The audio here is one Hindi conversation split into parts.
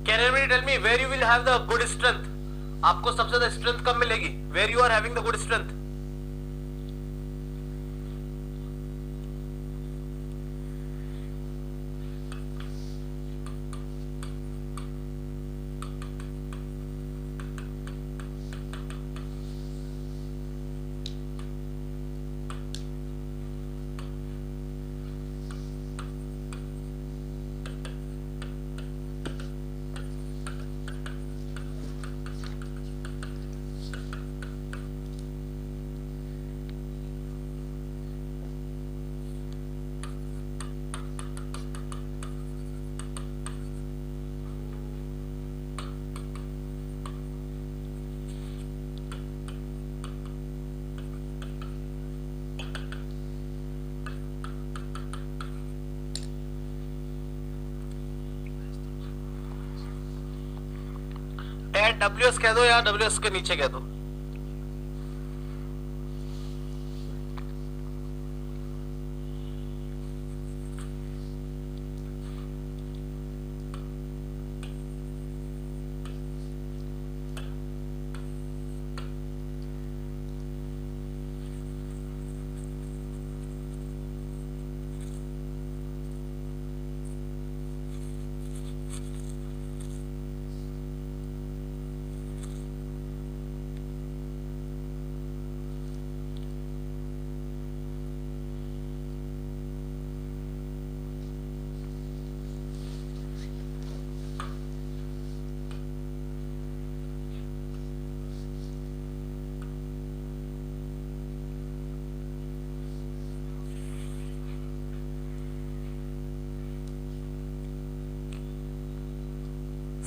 Can anybody tell me where you will have the good strength? आपको सबसे ज्यादा स्ट्रेंथ कब मिलेगी? Where you are having the good strength? WS कह दो या WS के नीचे कह दो।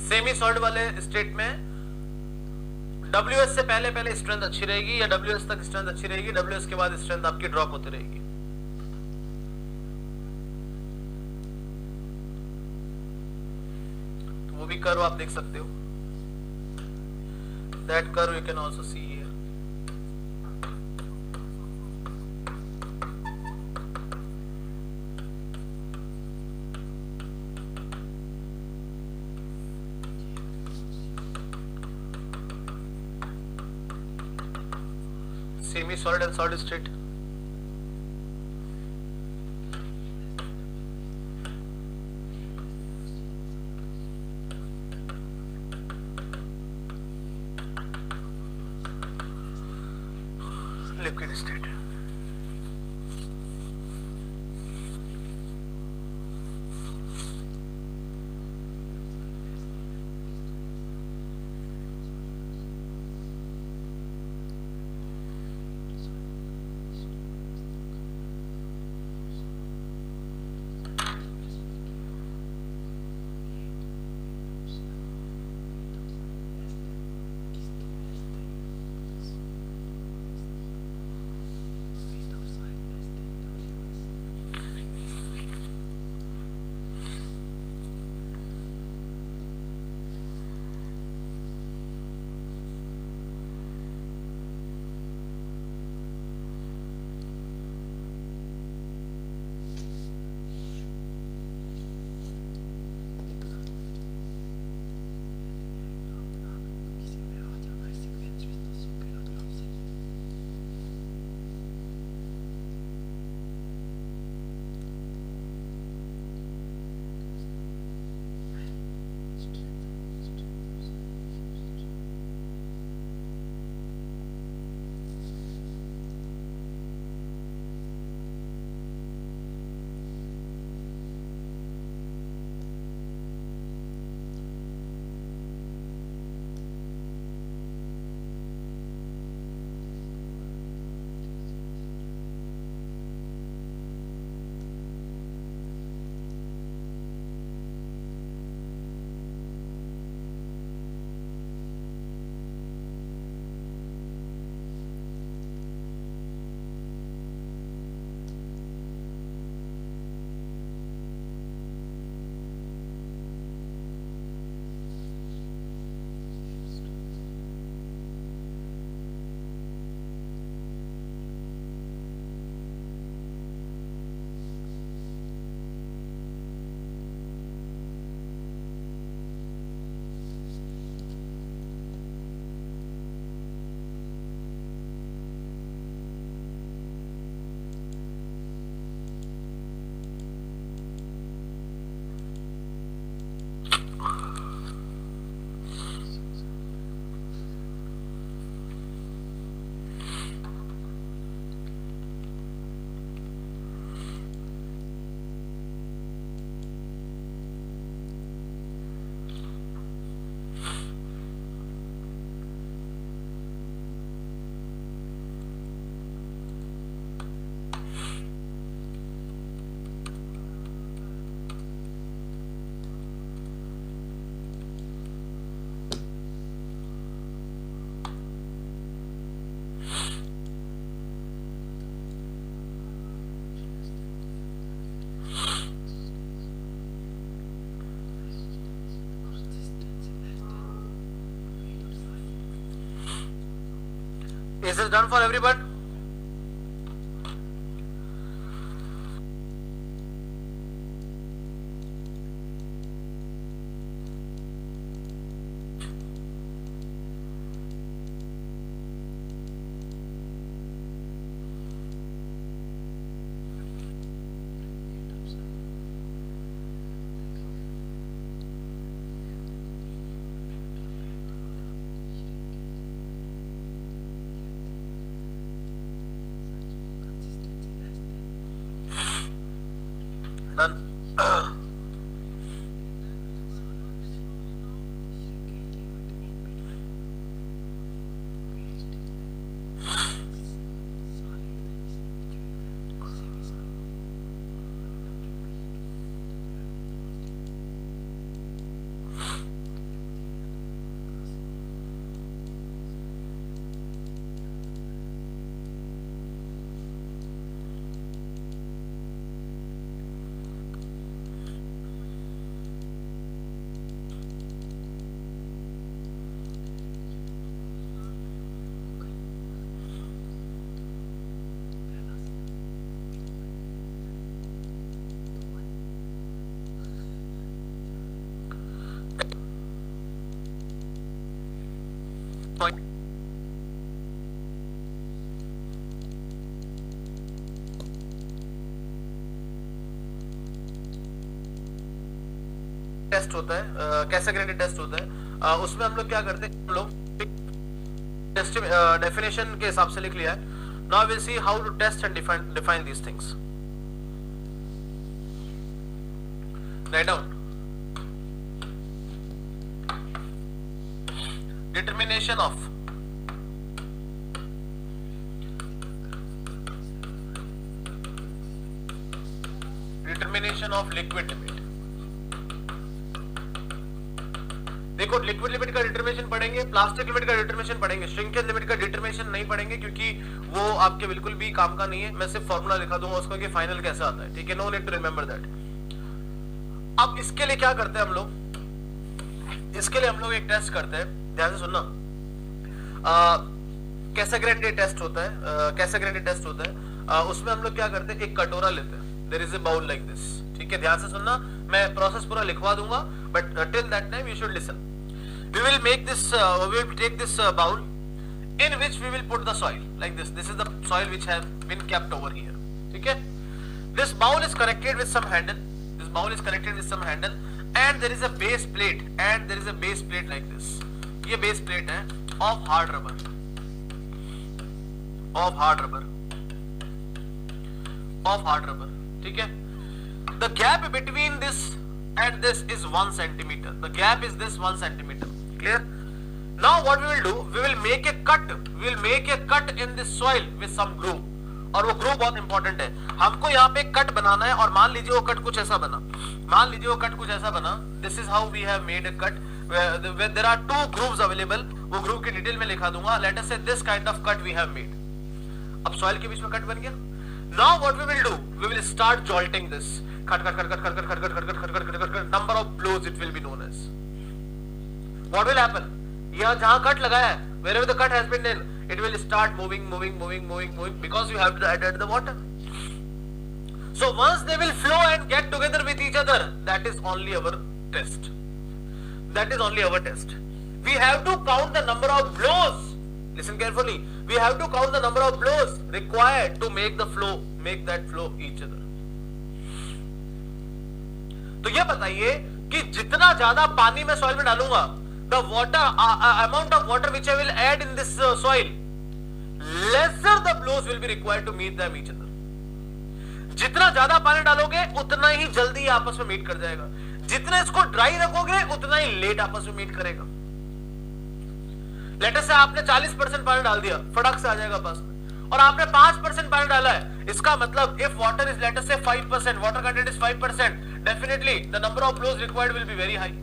सेमी सॉलिड वाले स्टेट में WS से पहले पहले स्ट्रेंथ अच्छी रहेगी या WS तक स्ट्रेंथ अच्छी रहेगी, WS के बाद स्ट्रेंथ आपकी ड्रॉप होती रहेगी। तो वो भी कर्व आप देख सकते हो। That curve you can also see here. Semi solid and solid state. Liquid state. Is this done for everyone? Done. Test होता है, कैसे ग्रेडेड टेस्ट होता है, उसमें हम लोग क्या करते हैं, हम लोग डेफिनेशन के हिसाब से लिख लिया है. Now will see how to test and define these things. Write down. Determination of liquid limit. देखो लिक्विड लिमिट का डिटरमिनेशन पढ़ेंगे, प्लास्टिक लिमिट का डिटरमिनेशन पढ़ेंगे, श्रिंकेज लिमिट का डिटरमिनेशन नहीं पढ़ेंगे क्योंकि वो आपके बिल्कुल भी काम का नहीं है. मैं सिर्फ फॉर्मूला लिखा दूंगा उसका कि फाइनल कैसे आता है. ठीक है, no need to remember that. अब इसके लिए क्या करते हैं हम लोग, इसके लिए हम लोग एक टेस्ट करते हैं, ध्यान से सुनना. कैसे ग्रेडेड टेस्ट होता है, कैसे ग्रेडेड टेस्ट होता है, उसमें हम लोग क्या करते हैं, एक कटोरा लेते हैं. There is a bowl like this. ठीक है, ध्यान से सुनना, मैं प्रोसेस पूरा लिखवा दूंगा, but till that time you should listen. We will make this, we will take this bowl in which we will put the soil like this. This is the soil which has been kept over here. ठीक है? This bowl is connected with some handle. This bowl is connected with some handle, and there is a base plate, and there is a base plate like this. ये base plate है of hard rubber, of hard rubber, of hard rubber. ठीक है? The gap between this and this is 1 centimeter. The gap is this 1 centimeter. Clear? Now what we will do, we will make a cut. We will make a cut in this soil with some groove. और वो ग्रूव बहुत इंपॉर्टेंट है. हमको यहाँ पे कट बनाना है, और मान लीजिए वो कट कुछ ऐसा बना, मान लीजिए वो कट कुछ ऐसा बना. This is how we have made a cut. There are 2 grooves available. वो ग्रूव की डिटेल में लिखा दूंगा. Let us say this kind of cut we have made. अब सॉइल के बीच में कट बन गया. Now what we will do, we will start jolting this. Cut cut cut cut cut cut cut cut cut cut cut cut. Number of blows it will be known as. What will happen, यहां जहां कट लगाया है, wherever the cut has been done, it will start moving because you have to add the water. So once they will flow and get together with each other, that is only our test. That is only our test. We have to count the number of blows. Listen carefully. We have to count the number of blows required to make the flow, make that flow each other. तो ये बताइए कि जितना ज्यादा पानी मैं सॉइल में डालूंगा, the water amount of water which I will add in this soil, lesser the blows will be required to meet them each other. जितना ज्यादा पानी डालोगे उतना ही जल्दी आपस में मीट कर जाएगा. जितना इसको ड्राई रखोगे उतना ही लेट आपस में मीट करेगा. लेट अस से आपने 40% पानी डाल दिया, फटक से आ जाएगा आपस में. और आपने 5% पानी डाला है, इसका मतलब if water is let us say 5%, water content is 5%, definitely the number of blows required will be very high.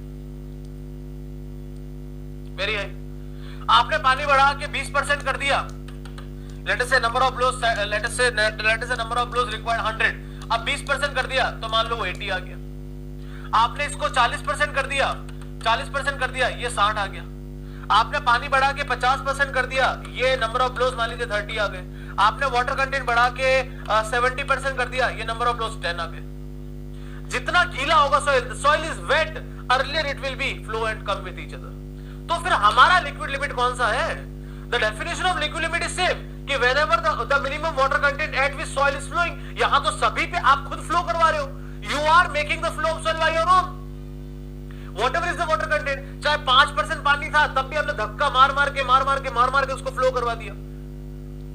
Very high. आपने पानी बढ़ा के 20% कर दिया. Let us say number of blows, let us say number of blows required 100. अब 20% कर दिया तो मान लो 80 आ गया. आपने इसको 40% कर दिया, 40% कर दिया, ये 60 आ गया. आपने पानी बढ़ा के 50% कर दिया, ये नंबर ऑफ ब्लोज मान लीजिए 30 आ गए। आपने वाटर कंटेंट बढ़ा के 70% कर दिया, ये नंबर ऑफ ब्लोज 10 आ गए। जितना गीला होगा soil is wet, earlier it will be flow and come with each other. तो फिर हमारा लिक्विड लिमिट कौन सा है? The definition of liquid limit is same कि whenever the minimum water content at which soil is flowing, यहां तो सभी पे आप खुद फ्लो करवा रहे हो, you are making the flow of soil by your own, whatever is the water content। चाहे 5% पानी था तब भी हमने धक्का मार मार के उसको फ्लो करवा दिया।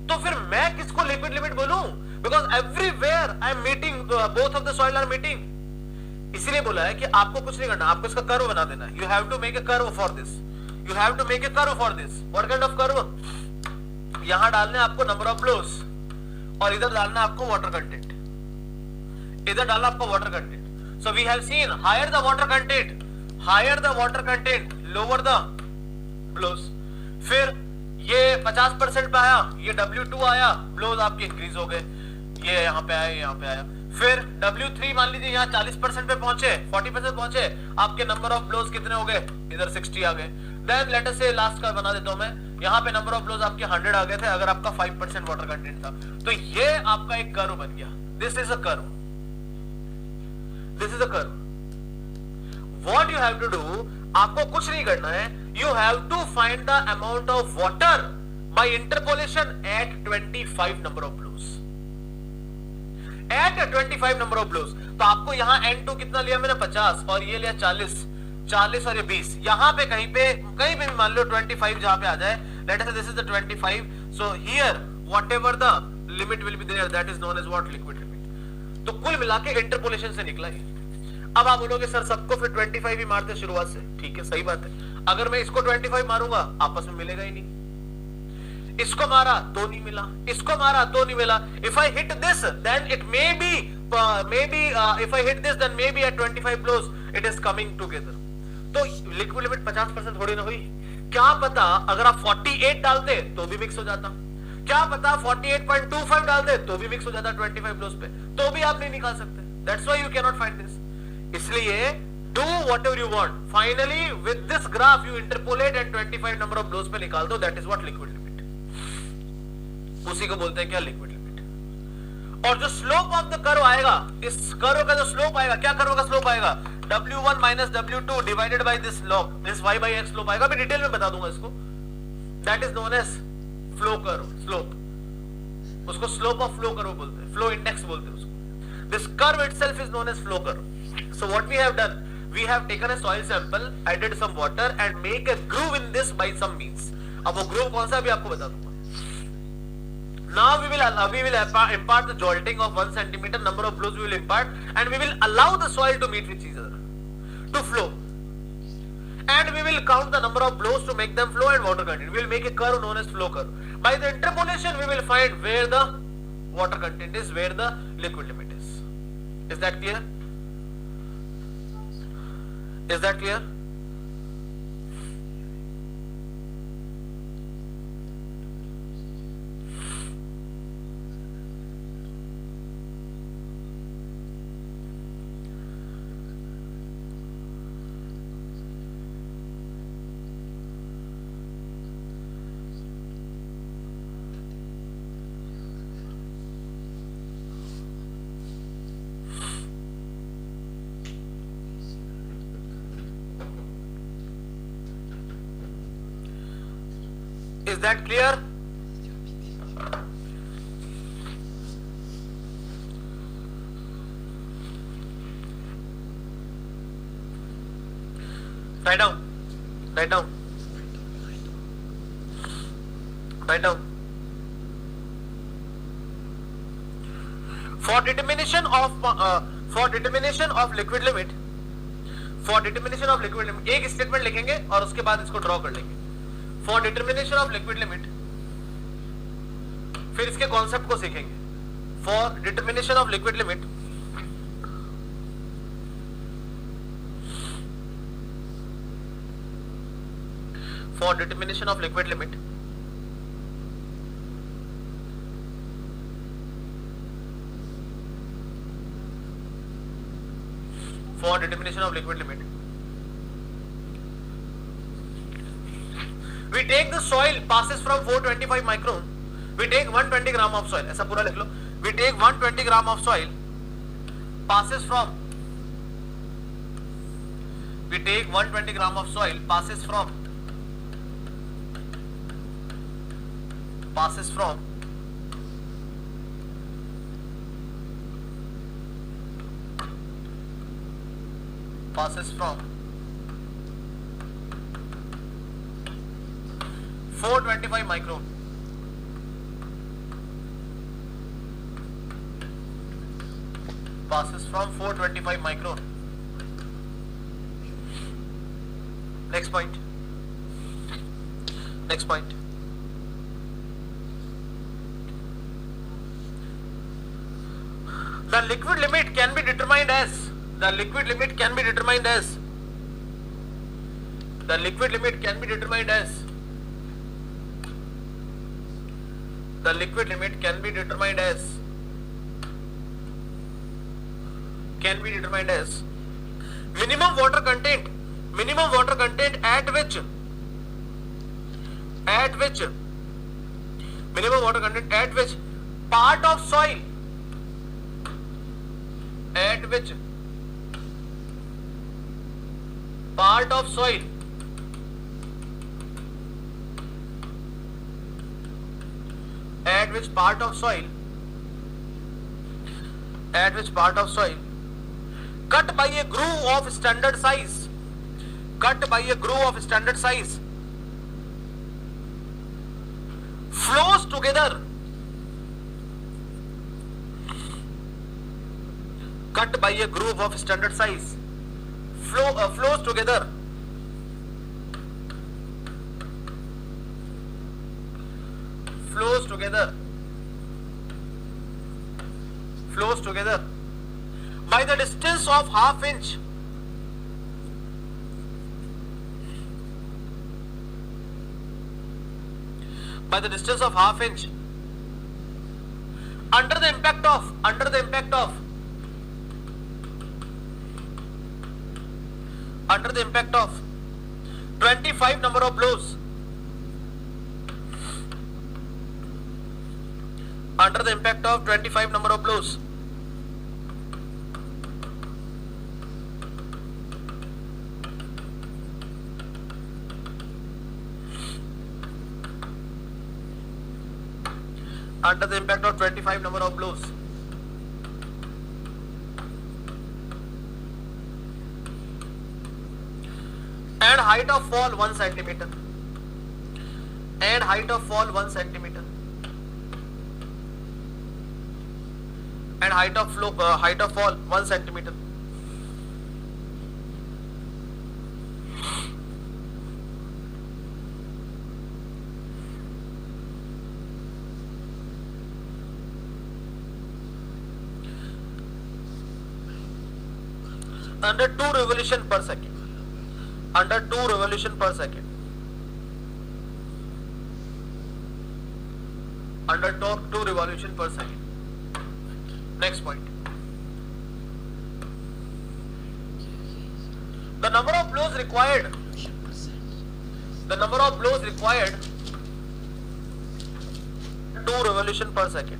तो फिर मैं किसको लिक्विड लिमिट बोलूं? Because everywhere I am meeting, both of the soil are meeting. इसीलिए बोला है कि आपको कुछ नहीं करना, आपको इसका कर्व बना देना है। You have to make a curve for this, you have to make a curve for this. What kind of curve? यहां डालने आपको नंबर ऑफ ब्लोस और इधर डालना आपको वाटर कंटेंट, इधर डालना आपको water content. So we have seen higher the water content, lower the blows. फिर ये 50% पे आया, ये W2 आया, ब्लोज आपके इंक्रीज हो गए, ये यहां पे आया, यहां पे आया। फिर W3 मान लीजिए यहां 40% पे पहुंचे, 40% पहुंचे, आपके नंबर ऑफ ब्लोज कितने हो गए? इधर 60 आ गए। देन लेट अस से लास्ट का बना देता हूं मैं, यहां पे नंबर ऑफ ब्लोज आपके 100 आ गए थे अगर आपका 5% वाटर कंटेंट था। तो ये आपका एक कर्व बन गया। This is a curve, this is a curve. What you have to do, आपको कुछ नहीं करना है, you have to find the amount of water by interpolation at 25 number of blows, at 25 number of blows. तो आपको यहां N2 कितना लिया मैंने? 50, और ये लिया 40 और ये 20। यहां पे कहीं पे भी मान लो 25 जहां पे आ जाए, let us say this is the 25, so here whatever the limit will be there, that is known as what? Liquid limit. तो कुल मिला के इंटरपोलेशन से निकला ये। अब आप बोलोगे सर सबको फिर 25 ही मारते शुरुआत से, ठीक है, सही बात है। अगर मैं इसको 25 मारूंगा आपस में मिलेगा ही नहीं। इसको मारा तो नहीं मिला, इसको मारा तो नहीं मिला। If I hit this then it may be if I hit this then may be at 25 blows it is coming together. तो लिक्विड लिमिट 50% थोड़ी ना हुई। क्या पता अगर आप 48 डालते तो भी मिक्स हो जाता, क्या पता 48.25 डालते तो भी मिक्स हो जाता 25 ब्लोज पे, तो भी आप नहीं निकाल सकते। That's why you can not find this. इसलिए do whatever you want, finally with this graph you interpolate and 25 number of blows पे निकाल दो, that is what? Liquid limit. उसी को बोलते हैं क्या? Liquid limit. और जो स्लोप ऑफ द कर्व आएगा, इस कर्व का जो स्लोप आएगा, क्या कर्व का स्लोप आएगा? W1 minus W2 divided by this log, this y by x slope आएगा। मैं डिटेल में बता दूंगा इसको। That is known as flow curve, slope. उसको स्लोप ऑफ फ्लो कर्व बोलते हैं, फ्लो इंडेक्स बोलते हैं उसको। This curve itself is known as flow curve. So what we have done, we have taken a soil sample, added some water and make a groove in this by some means। अब वो groove कौन सा भी आपको बता दूंगा। Now we will impart the jolting of 1 centimeter, number of blows we will impart, and we will allow the soil to meet with each other, to flow, and we will count the number of blows to make them flow and water content. We will make a curve known as flow curve. By the interpolation we will find where the water content is, where the liquid limit is. Is that clear? Is that clear? Is that clear? Write down. Write down. Write down. For determination of liquid limit, एक स्टेटमेंट लिखेंगे और उसके बाद इसको ड्रॉ कर लेंगे। For determination of liquid limit, फिर इसके कॉन्सेप्ट को सीखेंगे। For determination of liquid limit, for determination of liquid limit, for determination of liquid limit, We take the soil passes from 425 micron. We take 120 gram of soil. ऐसा पूरा लिख लो. We take 120 gram of soil passes from. We take 120 gram of soil passes from 425 micron. Passes from 425 micron. Next point. The liquid limit can be determined as. The liquid limit can be determined as. The liquid limit can be determined as. The liquid limit can be determined as. Can be determined as minimum water content. Minimum water content at which. Minimum water content at which part of soil. At which part of soil at which part of soil cut by a groove of standard size, cut by a groove of standard size, flows together, cut by a groove of standard size, flows together, flows together by the distance of half inch, by the distance of half inch under the impact of 25 number of blows, under the impact of 25 number of blows, under the impact of 25 number of blows, and height of fall 1 centimeter, and height of fall 1 centimeter, and height of fall 1 centimeter. Under 2 revolution per second. Under 2 revolution per second. Under 2 revolution per second. Next point. The number of blows required. The number of blows required. 2 revolution per second.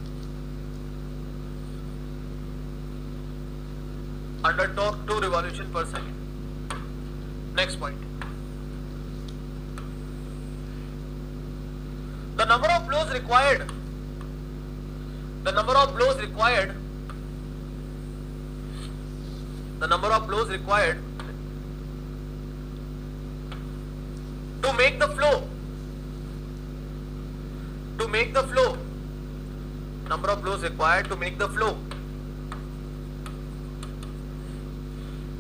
Under 2 revolution per second. Next point. The number of blows required. The number of blows required. The number of blows required to make the flow. To make the flow. Number of blows required to make the flow.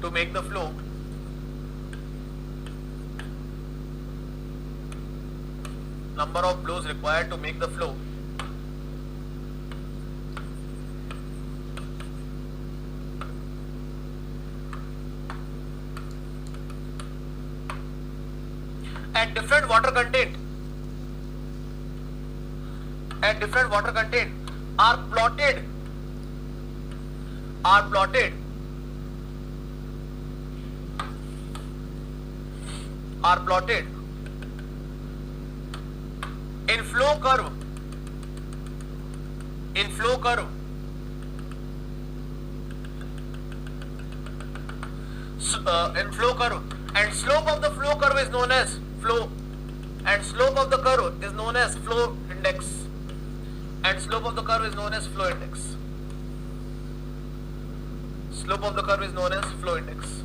To make the flow. Number of blows required to make the flow. At different water content. At different water content are plotted. Are plotted. Are plotted in flow curve, in flow curve, in flow curve, and slope of the flow curve is known as flow, and slope of the curve is known as flow index, and slope of the curve is known as flow index. Slope of the curve is known as flow index.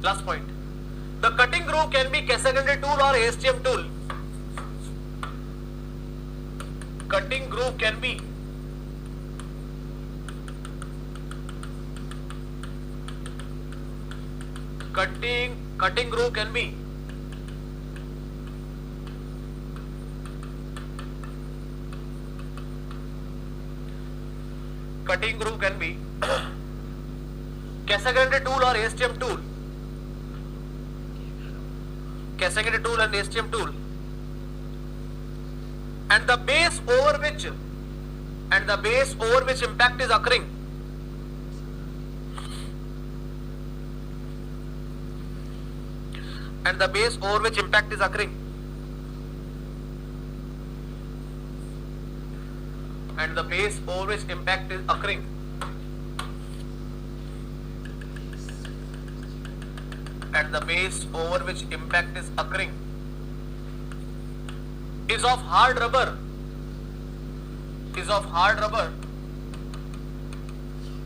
Last point. The cutting groove can be Cassagrain tool or ASTM tool. Cutting groove can be cutting groove can be cutting groove can be Cassagrain tool or ASTM tool. Cassagrain tool and ASTM tool, and the base over which impact is occurring, and the base over which impact is occurring, and the base over which impact is occurring and the base over which impact is occurring is of hard rubber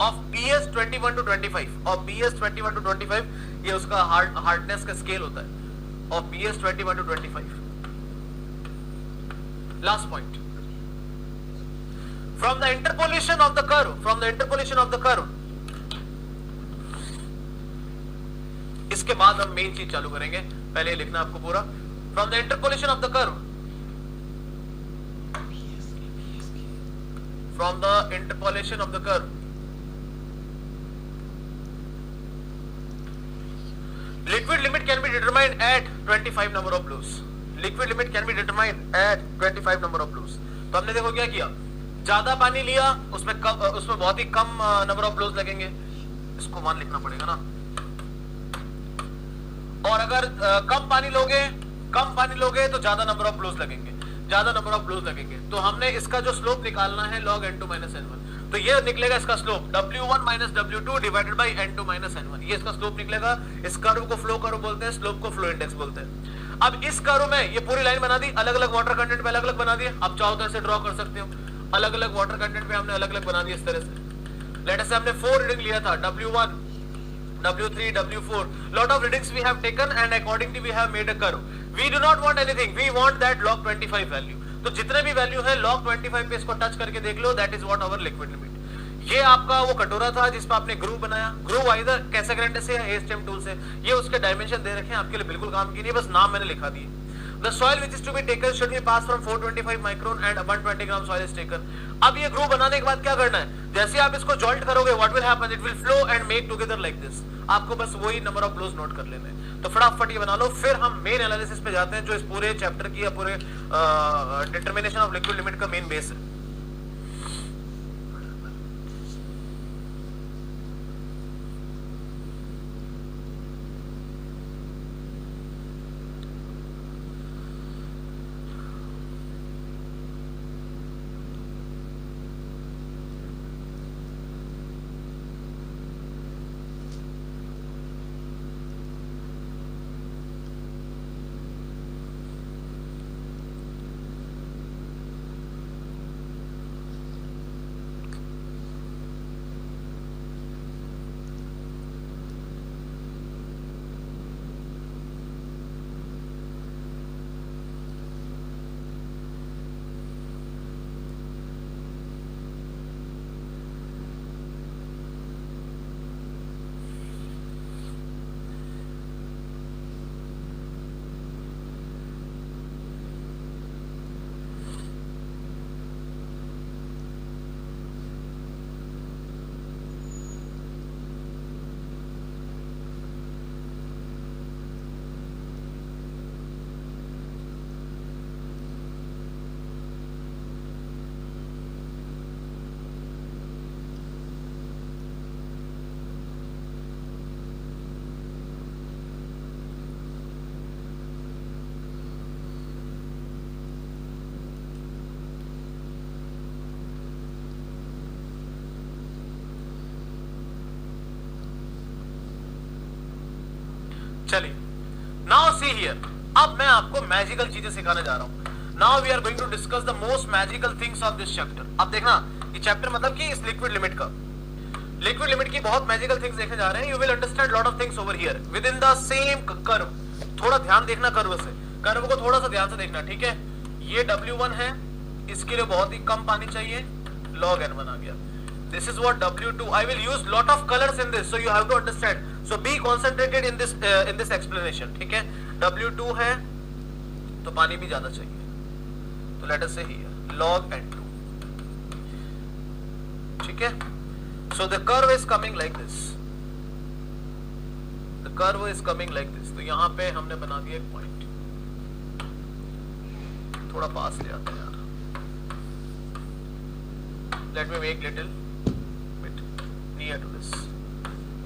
of BS 21 to 25 of BS 21 to 25 ये उसका हार्डनेस का स्केल होता है of BS 21 to 25. Last point. From the interpolation of the curve, इसके बाद हम मेन चीज चालू करेंगे, पहले लिखना आपको पूरा. From the interpolation of the curve, liquid limit can be determined at 25 number of blows. तो हमने देखो क्या किया, ज्यादा पानी लिया, उसमें बहुत ही कम नंबर ऑफ ब्लोज लगेंगे, इसको 1 लिखना पड़ेगा ना. और अगर कम पानी लोगे तो ज्यादा नंबर ऑफ ब्लोज लगेंगे. तो हमने इसका जो स्लोप निकालना है log n2 minus n1, तो ये निकलेगा इसका slope W1 minus W2 divided by n2 minus n1. ये इसका स्लोप निकलेगा. इस कर्व को फ्लो कर्व बोलते हैं, स्लोप को फ्लो इंडेक्स बोलते हैं. अब इस कर्व में ये पूरी लाइन बना दी, अलग अलग वाटर कंटेंट पे अलग अलग बना दिए. आप चाहो तो ऐसे ड्रॉ कर सकते हो, अलग अलग वाटर कंटेंट पे हमने अलग अलग बना दिया इस तरह से. लेट अस से हमने 4 रीडिंग लिया था, W1, W3, W4. Lot of readings we have taken and accordingly we have made a curve. We do not want anything. We want that log 25 value. तो जितने भी वैल्यू है log 25 पे इसको टच करके देख लो. That is what our liquid limit. ये आपका वो कटोरा था जिस पर आपने ग्रूव बनाया. ग्रूव आइदर कैसाग्रेंडे से या ASTM टूल से. ये उसके डायमेंशन दे रखे हैं, आपके लिए बिल्कुल काम की नहीं, बस नाम मैंने लिखा दिए. The soil which is to be taken should be passed from 425 micron and 120 gram soil is taken. अब ये ग्रूव बनाने के बाद क्या करना है, जैसे आप इसको जॉइंट करोगे, what will happen? It will flow and make together like this. आपको बस वही नंबर ऑफ ब्लोज नोट कर लेने हैं. तो फटाफट ये बना लो. फिर हम मेन एनालिसिस पे जाते हैं, जो इस पूरे चैप्टर की या पूरे डिटरमिनेशन ऑफ लिक्विड लिमिट का मेन बेस है. चलिए, नाउ सी हियर, अब मैं आपको मैजिकल चीजें सिखाने जा रहा हूं। Now we are going to discuss the most magical things of this chapter. अब देखना, ये चैप्टर मतलब कि इस लिक्विड लिमिट का, लिक्विड लिमिट की बहुत मैजिकल थिंग्स देखने जा रहे हैं। You will understand lot of things over here within the same curve. थोड़ा ध्यान देखना कर्व से, कर्व को थोड़ा सा ध्यान से देखना, ठीक है। ये W1 है, इसके लिए बहुत ही कम पानी चाहिए, log N1 आ गया। This is what W2. I will use lot of colors in this, so you have to understand. So be concentrated in this explanation, ठीक है। W2 है तो पानी भी ज्यादा चाहिए, तो let us say here log N2, ठीक है। So the curve is coming like this. The curve is coming like this. तो यहाँ पे हमने बना दिया एक पॉइंट, थोड़ा पास ले आते हैं यार। Let me make little bit near to this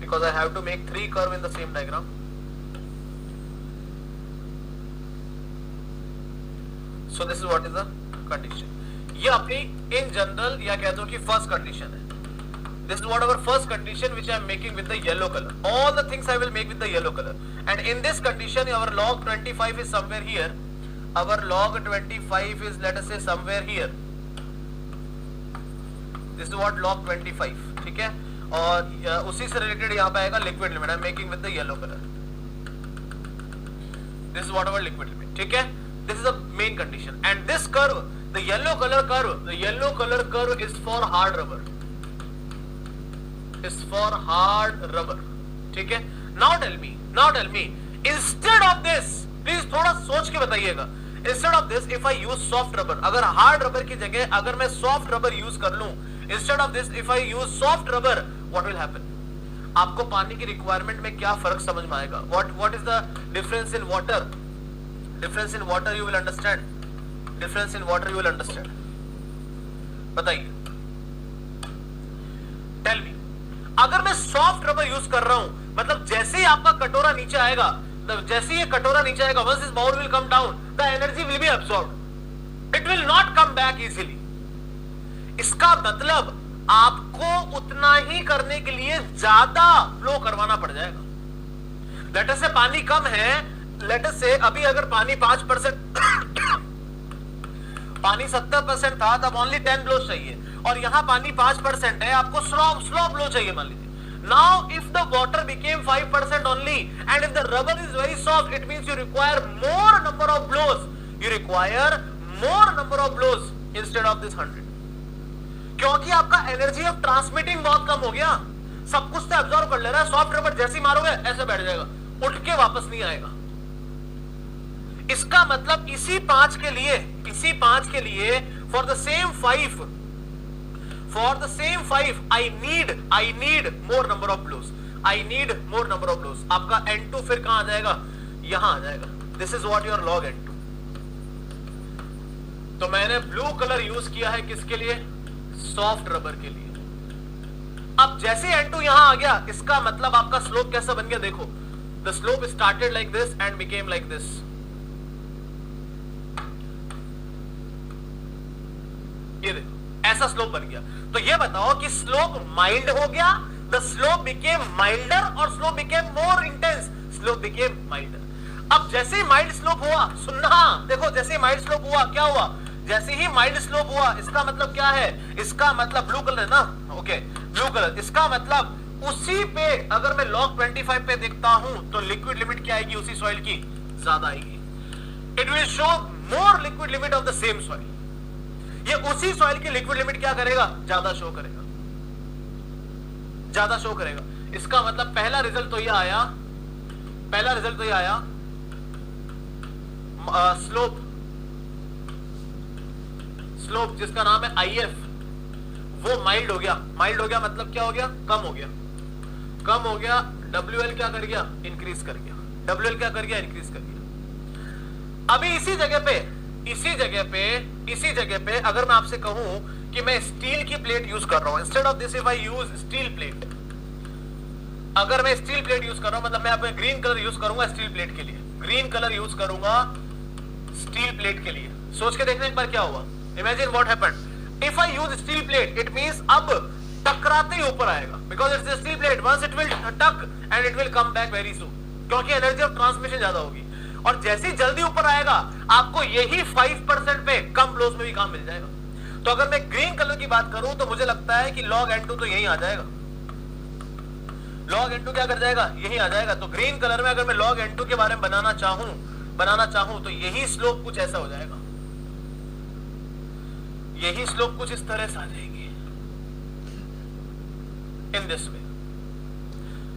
because I have to make 3 curve in the same diagram. So this is what is the condition. ये अपनी in general या कहते हो कि first condition है। This is what our first condition which I am making with the yellow color. All the things I will make with the yellow color. And in this condition, our log 25 is somewhere here. Our log 25 is, let us say, somewhere here. This is what log 25, ठीक है। और उसी से रिलेटेड यहाँ पे आएगा liquid limit. I am making with the yellow color. This is what our liquid limit, ठीक है। This is the main condition. And this curve, the yellow color curve is for hard rubber. Is for hard rubber, ठीक है। Now tell me, instead of this, please थोड़ा सोच के बताइएगा, instead of this, if I use soft rubber, अगर hard rubber की जगह अगर मैं soft rubber use कर लूं, instead of this, if I use soft rubber, what will happen? आपको पानी की रिक्वायरमेंट में क्या फर्क समझ में आएगा? What is the difference in water? Difference in water you will understand. Difference in water you will understand. बताइए, tell me. अगर मैं सॉफ्ट रबर यूज कर रहा हूं, मतलब जैसे ही आपका कटोरा नीचे आएगा, जैसे ही कटोरा नीचे आएगा, once this bowl will come down, the energy will be absorbed. It will not come back easily. इसका मतलब आपको उतना ही करने के लिए ज्यादा फ्लो करवाना पड़ जाएगा। लेट अस से पानी कम है, लेट अस से अभी अगर पानी 5% पानी 70% था, तब ओनली 10 ब्लोस चाहिए, और यहां पानी 5% है, आपको स्लो ब्लो चाहिए मान लीजिए। Now if the water became 5% only and if the rubber is very soft, it means you require more number of blows, you require more number of blows instead of this 100, क्योंकि आपका एनर्जी ऑफ ट्रांसमिटिंग बहुत कम हो गया, सब कुछ तो एब्जॉर्ब कर ले रहा है। सॉफ्ट रबर जैसे ही मारोगे ऐसे बैठ जाएगा, उठ के वापस नहीं आएगा। इसका मतलब इसी 5 के लिए for the same 5 I need more number of blows. I need more number of blows. आपका N2 फिर कहां आ जाएगा? यहां आ जाएगा। This is what your log N2. तो मैंने ब्लू कलर यूज किया है किसके लिए? सॉफ्ट रबर के लिए। अब जैसे N2 यहां आ गया, इसका मतलब आपका स्लोप कैसा बन गया? देखो, the slope started like this and became like this. ये देखो, ऐसा स्लोप बन गया। तो ये बताओ कि स्लोप माइल्ड हो गया, द स्लोप बिकेम माइल्डर, और slope became more intense, slope became milder. अब जैसे ही माइल्ड स्लोप हुआ, सुनना, देखो जैसे ही माइल्ड स्लोप हुआ क्या हुआ? जैसे ही माइल्ड स्लोप हुआ, इसका मतलब क्या है? इसका मतलब ब्लू कलर है ना, ओके, ब्लू कलर। इसका मतलब उसी पे अगर मैं log 25 पे देखता हूं, तो लिक्विड लिमिट क्या आएगी? उसी सॉइल की ज्यादा आएगी। It will show more liquid limit of the same soil. ये उसी सॉइल की लिक्विड लिमिट क्या करेगा? ज्यादा शो करेगा, ज्यादा शो करेगा। इसका मतलब पहला रिजल्ट तो ये आया, स्लोप जिसका नाम है IF, वो माइल्ड हो गया। माइल्ड हो गया मतलब क्या हो गया? कम हो गया। WL क्या कर गया? इंक्रीज कर गया। WL क्या कर गया? इंक्रीज कर गया। अभी इसी जगह पे अगर मैं आपसे कहूं कि मैं स्टील की प्लेट यूज कर रहा हूं, instead of this if I use steel plate, अगर मैं स्टील प्लेट यूज कर रहा हूं, मतलब मैं अपने ग्रीन कलर यूज करूंगा स्टील प्लेट के लिए, ग्रीन कलर यूज करूंगा स्टील प्लेट के लिए। सोच के देखने एक बार क्या हुआ? Imagine what happened if I use steel plate. It means अब टकराते ही ऊपर आएगा, because it's steel plate, once it will tuck and it will come back very soon, क्योंकि एनर्जी ऑफ ट्रांसमिशन ज्यादा होगी। और जैसे ही जल्दी ऊपर आएगा आपको यही 5% पे कम लोज में भी काम मिल जाएगा। तो अगर मैं ग्रीन कलर की बात करूं तो मुझे लगता है कि log n2 तो यही आ जाएगा, log n2 क्या कर जाएगा, यही आ जाएगा। तो ग्रीन कलर में अगर मैं log n2 के बारे में बनाना चाहूं तो यही स्लोप कुछ ऐसा हो जाएगा, यही स्लोप कुछ इस तरह से आ जाएगी इन दिस वे।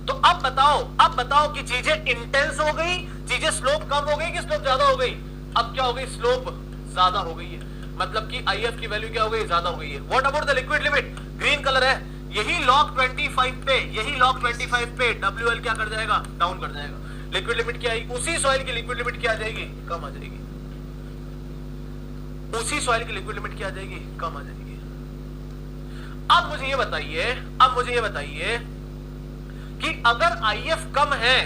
तो अब बताओ कि चीजें इंटेंस हो गई, चीजें स्लोप कम हो गई कि स्लोप ज्यादा हो गई? अब क्या हो गई, स्लोप ज्यादा हो गई है, मतलब कि IF की वैल्यू क्या हो गई, ज्यादा हो गई है। What about the liquid limit, green colour है, यही log 25 पे WL क्या कर जाएगा, डाउन कर जाएगा। लिक्विड लिमिट क्या आएगी, उसी सॉइल की लिक्विड लिमिट क्या आ जाएगी, कम आ जाएगी। उसी सॉइल की लिक्विड लिमिट क्या आ जाएगी, कम आ जाएगी। अब मुझे ये बताइए कि अगर IF कम है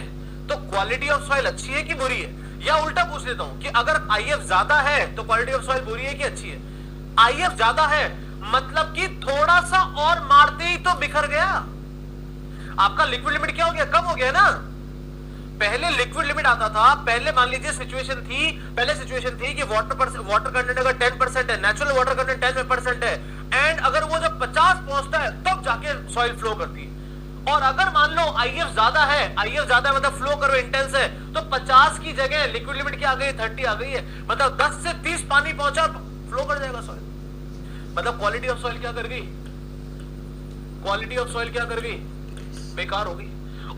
तो क्वालिटी ऑफ सॉइल अच्छी है कि बुरी है? या उल्टा पूछ लेता हूं कि अगर IF ज्यादा है तो क्वालिटी ऑफ सॉइल बुरी है कि अच्छी है? IF ज्यादा है मतलब कि थोड़ा सा और मारते ही तो बिखर गया, आपका लिक्विड लिमिट क्या हो गया, कम हो गया ना। पहले लिक्विड लिमिट आता था, पहले मान लीजिए सिचुएशन थी कि वाटर कंटेंट अगर 10% है, नेचुरल वाटर कंटेंट 10% है, एंड अगर वो जब 50 पहुंचता है तब जाके सॉइल फ्लो करती है। और अगर मान लो IF ज्यादा है मतलब फ्लो करो इंटेंस है, तो 50 की जगह लिक्विड लिमिट क्या आ गई, 30 आ गई है, मतलब 10 से 30 पानी पहुंचा, फ्लो कर जाएगा सॉइल। मतलब क्वालिटी ऑफ सॉइल क्या कर गई, बेकार हो गई।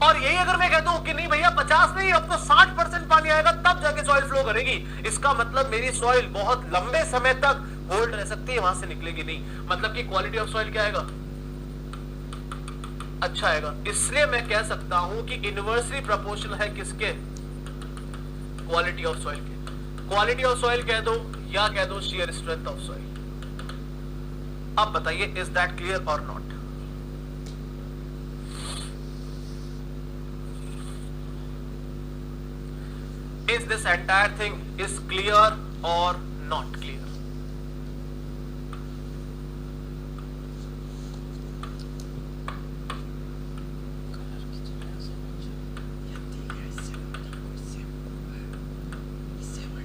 और यही अगर मैं कहता हूं कि नहीं भैया 50 नहीं, अब तो 60% पानी आएगा तब जाके सॉइल फ्लो करेगी, इसका मतलब मेरी सॉइल बहुत लंबे समय तक होल्ड रह सकती है, वहां से निकलेगी नहीं, मतलब कि क्वालिटी ऑफ सॉइल क्या आएगा, अच्छा आएगा। इसलिए मैं कह सकता हूं कि इनवर्सली प्रोपोर्शनल है किसके, क्वालिटी ऑफ सॉइल के। क्वालिटी ऑफ सॉइल कह दो या कह दो शेयर स्ट्रेंथ ऑफ सॉइल। अब बताइए, इज दैट क्लियर और not? Is this entire thing is clear or not clear?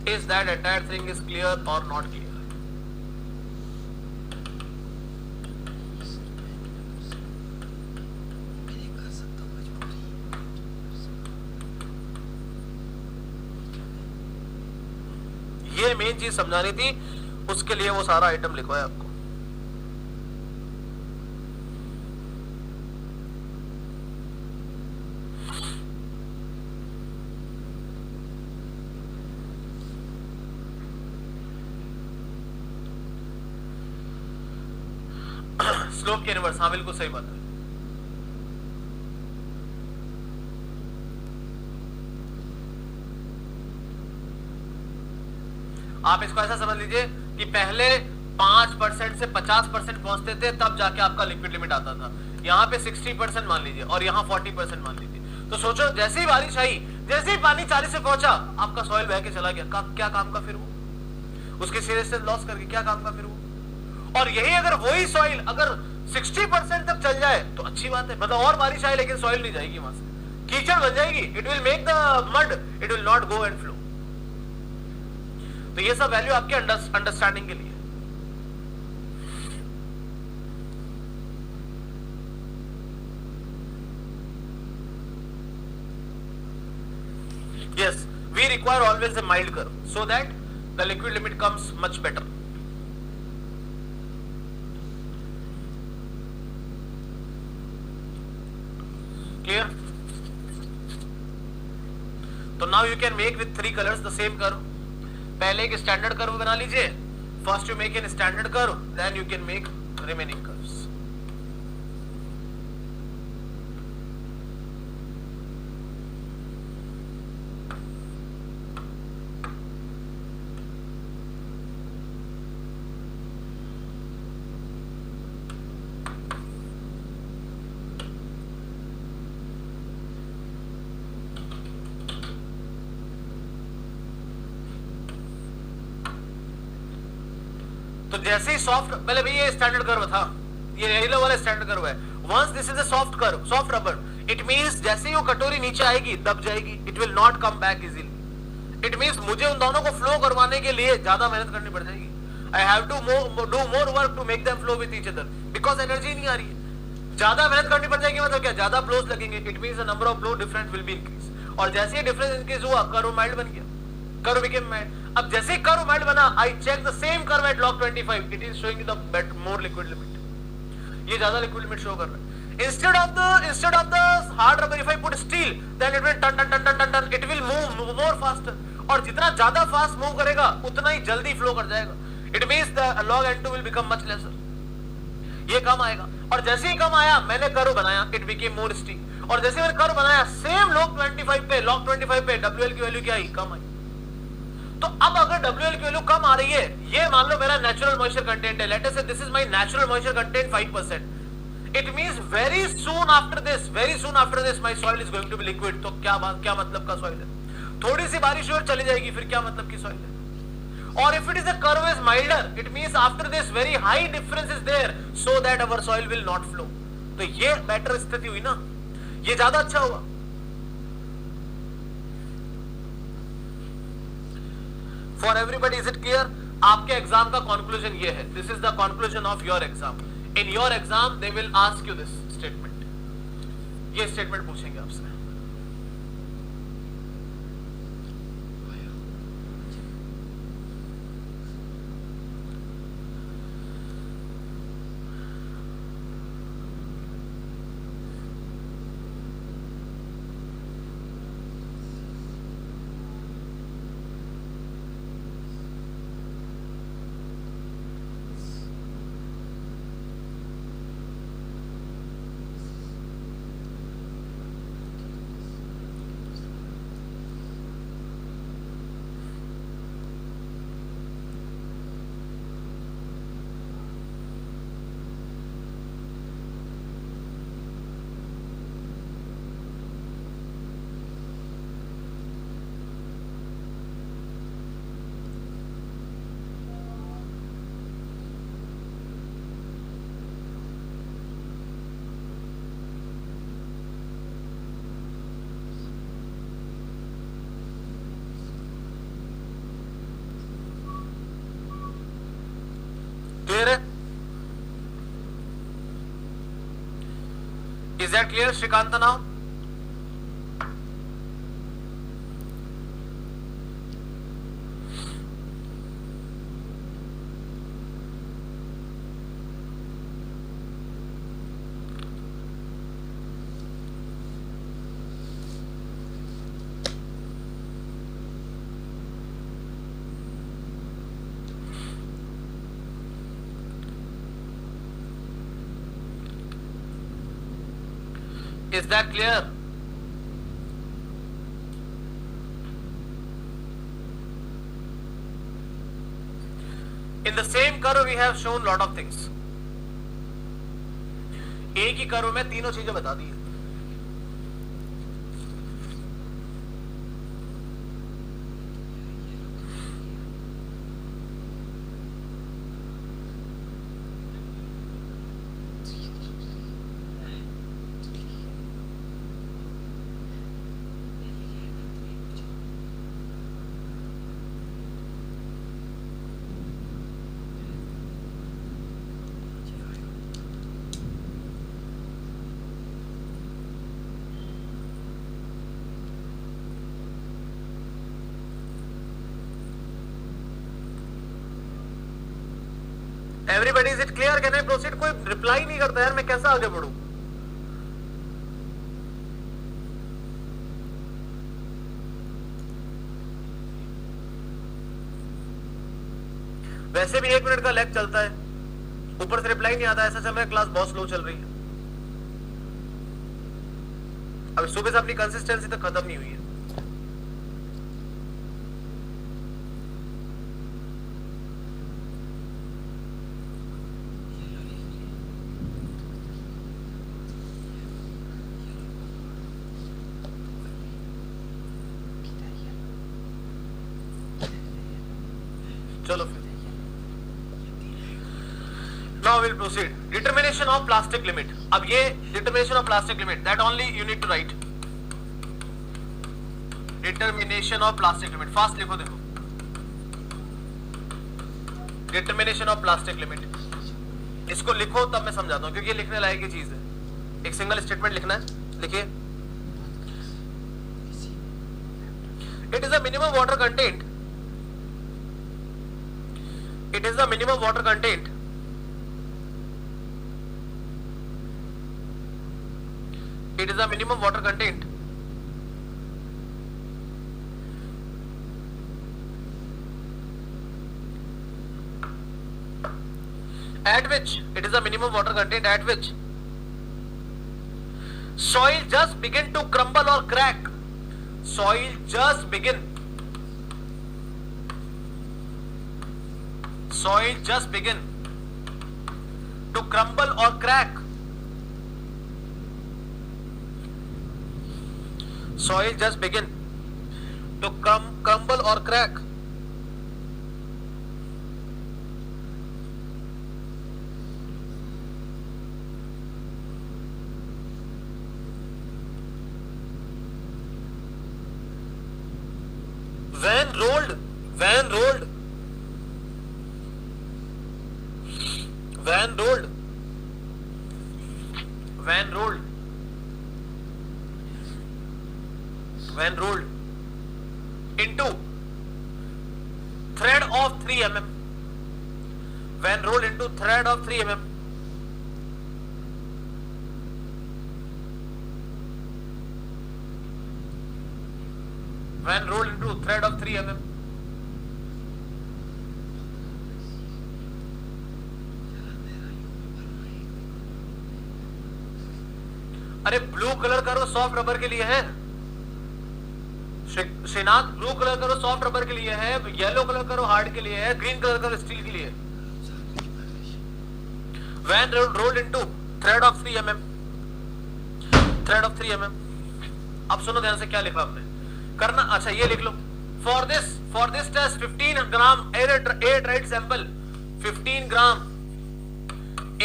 Is that entire thing is clear or not clear? ये मेन चीज समझानी थी, उसके लिए वो सारा आइटम लिखवाया आपको। स्लोप के इनवर्स, हाँ बिल्कुल सही बात है। आप इसको ऐसा समझ लीजिए कि पहले 5% से 50% पहुंचते थे तब जाके आपका लिक्विड लिमिट आता था, यहाँ पे 60% मान लीजिए और यहाँ 40% मान लीजिए। तो सोचो जैसे ही बारिश आई, जैसे ही पानी 40 से पहुंचा, आपका सॉइल बह के चला गया, क्या काम का फिर वो, उसके सीरियसनेस लॉस करके क्या काम का फिर वो। और यही अगर वही सॉइल अगर 60% तक चल जाए तो अच्छी बात है, मतलब और बारिश आए लेकिन सॉइल नहीं जाएगी वहां से, कीचड़ बन जाएगी, it will make the mud, it will not go and flow. तो ये सब वैल्यू आपके अंडरस्टैंडिंग के लिए। Yes, we require always a mild curve so that the liquid limit comes much better. Clear? So now you can make with 3 colors the same curve. पहले एक स्टैंडर्ड कर्व बना लीजिए, first you make an standard curve, then you can make remaining curves. तो जैसे ही सॉफ्ट, पहले भाई ये स्टैंडर्ड कर्व था, ये येलो वाला स्टैंडर्ड कर्व है, once this is a soft curve, soft rubber, it means जैसे ही वो कटोरी नीचे आएगी दब जाएगी, it will not come back easily. It means मुझे उन दोनों को फ्लो करवाने के लिए ज्यादा मेहनत करनी पड़ जाएगी. I have to do more work to make them flow with each other, because energy नहीं आ रही है. ज्यादा मेहनत करनी पड़ जाएगी मतलब क्या, ज्यादा फ्लोस लगेंगे. It means the number of flow difference will be increase. और जैसे ही डिफरेंस इंक्रीज हुआ कर्व माइल्ड बन गया, कर्व बिकेम माइल्ड. अब जैसे ही कर्व माइल्ड बना, I check the same curve at log 25, it is showing the bit more liquid limit. ये ज्यादा लिक्विड लिमिट शो कर रहा है. Instead of the hard rubber, if I put steel, then it will turn, it will move more faster. और जितना ज्यादा फास्ट मूव करेगा उतना ही जल्दी फ्लो कर जाएगा. It means the log N2 will become much lesser. ये कम आएगा. और जैसे ही कम आया मैंने कर्व बनाया, it became more steel. और जैसे मैंने कर्व बनाया सेम log 25 पे WL की वैल्यू क्या आई, कम आई. तो अब अगर WL की वैल्यू कम आ रही है, ये मान लो मेरा नेचुरल मॉइस्चर कंटेंट है, late us say this is my natural moisture content 5%. It means very soon after this my soil is going to be liquid. तो क्या मतलब का soil है? थोड़ी सी बारिश और चली जाएगी, फिर क्या मतलब की soil है? और if it is a curve is milder, it means after this very high difference is there, so that our soil will not flow. तो ये better स्थिति हुई ना, ये ज्यादा अच्छा हुआ. For everybody is it clear? आपके एग्जाम का conclusion ये है. This is the conclusion of your exam. In your exam they will ask you this statement. ये statement पूछेंगे आपसे. Clear है? Is that clear, Shrikanta now? Is that clear? In the same curve we have shown lot of things. एक ही कर्व में तीनों चीजें बता दी. Everybody, is it clear? Can I proceed? कोई रिप्लाई नहीं करता यार, मैं कैसा आगे बढ़ूं? वैसे भी 1 मिनट का लेग चलता है, ऊपर से रिप्लाई नहीं आता. ऐसा चल रहा है क्लास बहुत स्लो चल रही है. अब सुबह से अपनी कंसिस्टेंसी तक खत्म नहीं हुई है. चलो फिर Now we'll proceed. Determination of plastic limit. अब ये determination of plastic limit, that only you need to write. Determination of plastic limit. Fast लिखो देखो. Determination of plastic limit. इसको लिखो तब मैं समझाता हूँ, क्योंकि ये लिखने लायक की चीज है. एक सिंगल स्टेटमेंट लिखना है. लिखिए. It is the minimum water content. It is the minimum water content. It is the minimum water content at which soil just begin to crumble or crack. Soil just begin to crumble or crack. Soil just begin to crumble or crack. When rolled into thread of 3 mm. When rolled into thread of 3 mm. When rolled into thread of 3 mm. अरे ब्लू कलर करो सॉफ्ट रबर के लिए है. श्रीनाथ ब्लू कलर करो सॉफ्ट रबर के लिए है, येलो कलर करो हार्ड के लिए है, ग्रीन कलर करो स्टील के लिए. When rolled into thread of 3 mm. Thread of 3 mm. अब सुनो ध्यान से क्या लिखा आपने करना. अच्छा ये लिख लो. For this test 15 gram air dried sample. 15 gram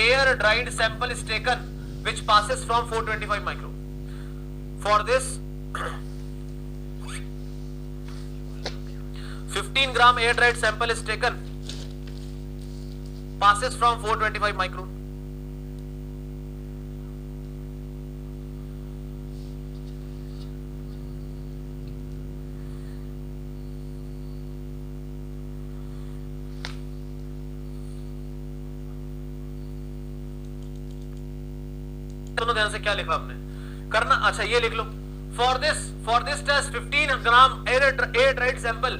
air dried sample is taken which passes from 425 micro. For this 15 gram air dried sample is taken, passes from 425 micron. दोनों ध्यान से क्या लिखा आपने करना. अच्छा ये लिख लो. For this test 15 gram air dried sample.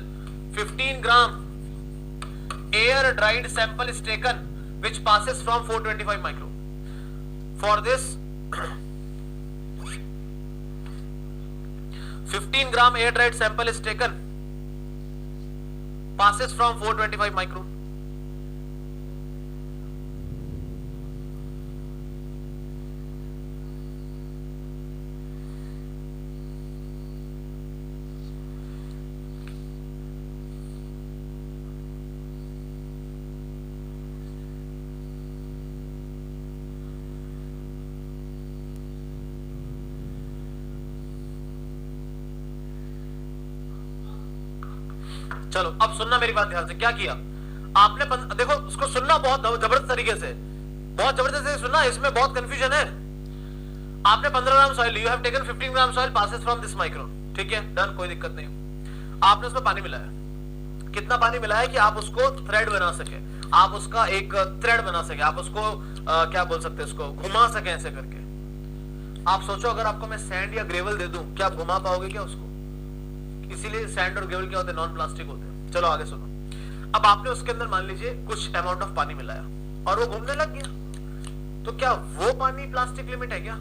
15 gram air dried sample is taken which passes from 425 micro. For this 15 gram air dried sample is taken, passes from 425 micro. चलो अब सुनना मेरी बात ध्यान से. क्या किया आपने देखो उसको सुनना बहुत जबरदस्त तरीके से, बहुत जबरदस्त से सुनना. इसमें बहुत कंफ्यूजन है. आपने 15 gram soil, you have taken 15 gram soil passes from this micron. ठीक है डन, कोई दिक्कत नहीं. आपने उसमें पानी मिलाया. कितना पानी मिलाया कि आप उसको थ्रेड बना सके, आप उसका एक थ्रेड बना सके, आप उसको क्या बोल सकते हैं, उसको घुमा सके ऐसे करके. आप सोचो अगर आपको मैं सैंड या ग्रेवल दे दूं, क्या आप घुमा पाओगे क्या उसको? इसीलिए सैंड और ग्रेवल क्या होते हैं, नॉन प्लास्टिक होते हैं. चलो आगे सुनो. अब आपने उसके अंदर मान लीजिए कुछ अमाउंट ऑफ पानी मिलाया और वो घूमने लग गया, तो क्या वो पानी प्लास्टिक लिमिट है क्या?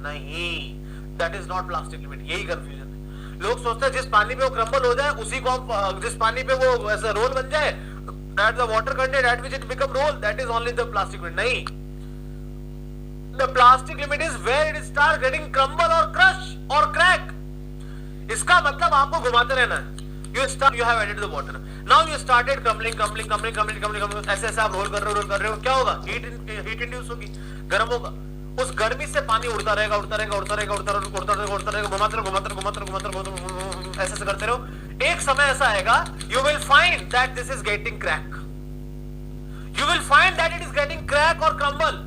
नहीं, that is not plastic limit. यही कंफ्यूजन है. लोग सोचते हैं जिस पानी पे वो क्रम्बल हो जाए उसी को, जिस पानी पे वो ऐसा रोल बन जाए, that the water content at which it become roll, that is only the plastic limit. नहीं, the plastic limit is where it start getting crumble और क्रश और क्रैक. इसका मतलब आपको घुमाते रहना है. You have added the water. Now you started crumbling crumbling crumbling crumbling crumbling, ऐसे ऐसे आप रोल कर रहे हो, क्या होगा, हीट इंड्यूस होगी, गर्म होगा, उस गर्मी से पानी उड़ता रहेगा उड़ता रहेगा उड़ता रहेगा उड़ता रहेगा उड़ता रहेगा उड़ता रहेगा, घुमाते रहो घुमाते रहो घुमाते रहो घुमाते रहो, ऐसे ऐसे करते रहो, एक समय ऐसा आएगा, you will find that this is getting crack, you will find that it is getting crack और क्रम्बल,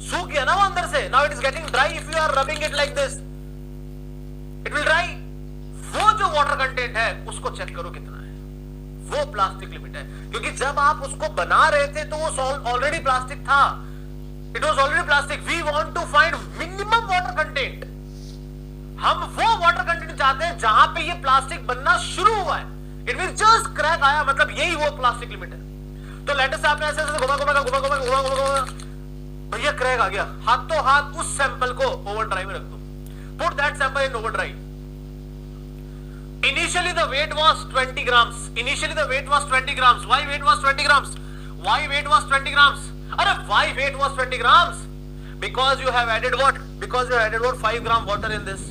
सूख गया ना वो अंदर से, now it is getting dry, if you are rubbing it like this it will dry, वो जो वाटर कंटेंट है उसको चेक करो कितना है, वो प्लास्टिक लिमिट है, क्योंकि जब आप उसको बना रहे थे तो वो ऑलरेडी प्लास्टिक था, it was already plastic, we want to find minimum water content, हम वो वाटर कंटेंट चाहते हैं जहां पे ये प्लास्टिक बनना शुरू हुआ है, इट मीन जस्ट क्रैक आया, मतलब यही वो प्लास्टिक लिमिट है, तो लेटर से आपने ऐसे ऐसे घुमा घुमा घुमा घुमा घुमा घुमा, भैया क्रैक आ गया, हाथों हाथ उस सैंपल को ओवन ड्राइव में रख दो, put that sample in oven drive, initially the weight was 20 grams, initially the weight was 20 grams, why weight was 20 grams, why weight was 20 grams, अरे why weight was 20 grams, because you have added what, because you have added what 5 gram water in this,